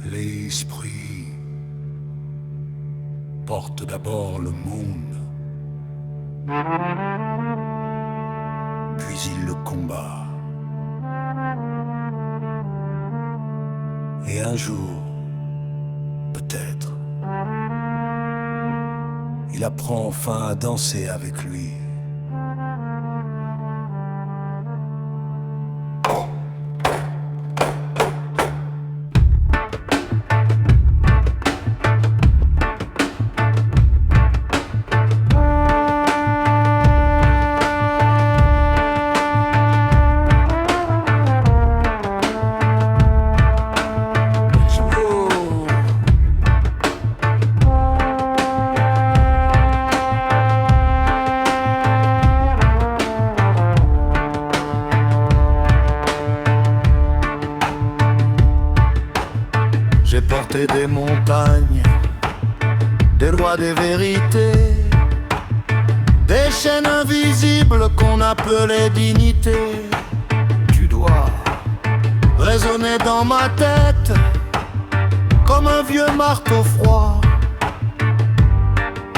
L'esprit porte d'abord le monde, puis il le combat. Et un jour, peut-être, il apprend enfin à danser avec lui. J'ai porté des montagnes, des lois, des vérités, des chaînes invisibles qu'on appelait dignité. Tu dois résonner dans ma tête comme un vieux marteau froid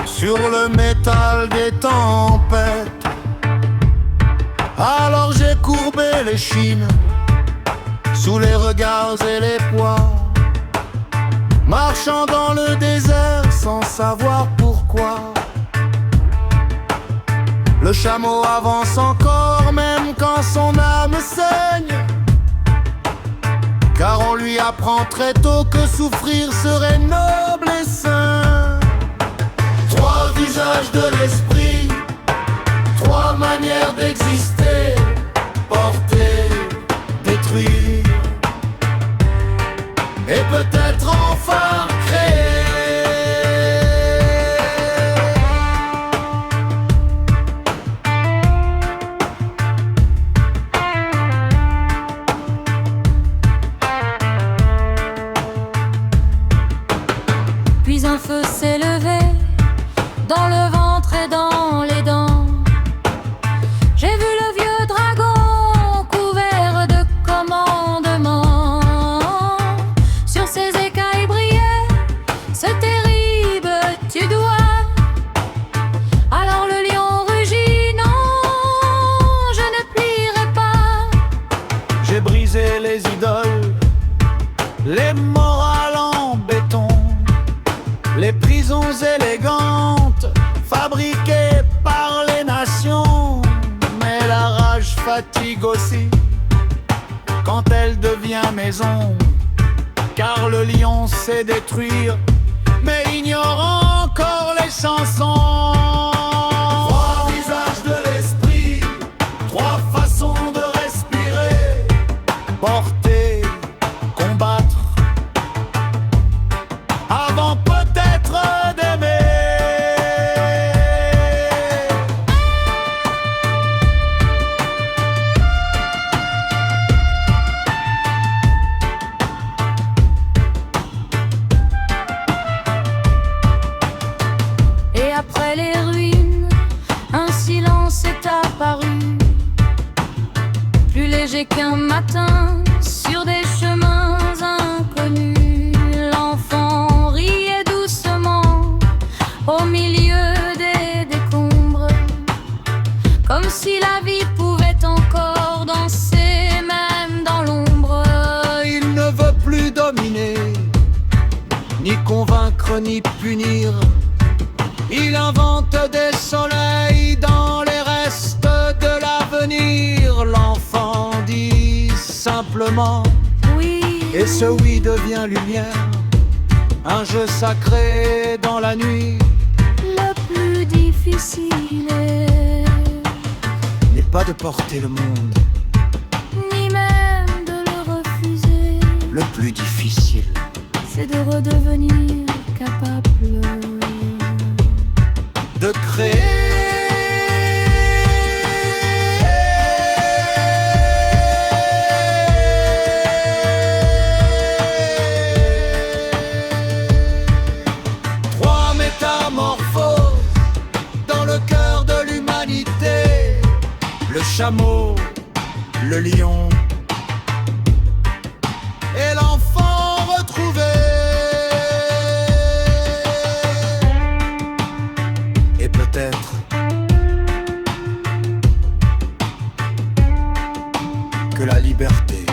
sur le métal des tempêtes. Alors j'ai courbé les chines sous les regards et les poids, marchant dans le désert sans savoir pourquoi. Le chameau avance encore même quand son âme saigne, car on lui apprend très tôt que souffrir serait noble et sain. Trois visages de l'esprit, trois manières d'exister: porter, détruire et peut-être enfin créer. Puis un feu s'est levé dans le ventre et dans les dents. J'ai vu le vieux dragon couvert de commandements. Sur ses écailles brillait ce terrible tu dois. Alors le lion rugit: non, je ne plierai pas. J'ai brisé les idoles, les morales en béton, les prisons élégantes fabriquées par les nations. Mais la rage fatigue aussi quand elle devient maison, car le lion sait détruire mais ignore encore les chansons. Trois visages de l'esprit, trois façons de respirer: porter, combattre, avant peut-être d'aimer. Et après les ruines, un silence est apparu, plus léger qu'un matin sur des chemins inconnus. L'enfant riait doucement au milieu des décombres, comme si la vie pouvait encore danser même dans l'ombre. Il ne veut plus dominer, ni convaincre, ni punir. Il invente des soleils dans les restes de l'avenir. L'enfant dit simplement Oui, et ce oui devient lumière, un jeu sacré dans la nuit. le plus difficile N'est pas de porter le monde, ni même de le refuser, le plus difficile c'est de redevenir capable de créer. Trois métamorphoses dans le cœur de l'humanité: le chameau, le lion et l'enfant retrouvé. que la liberté.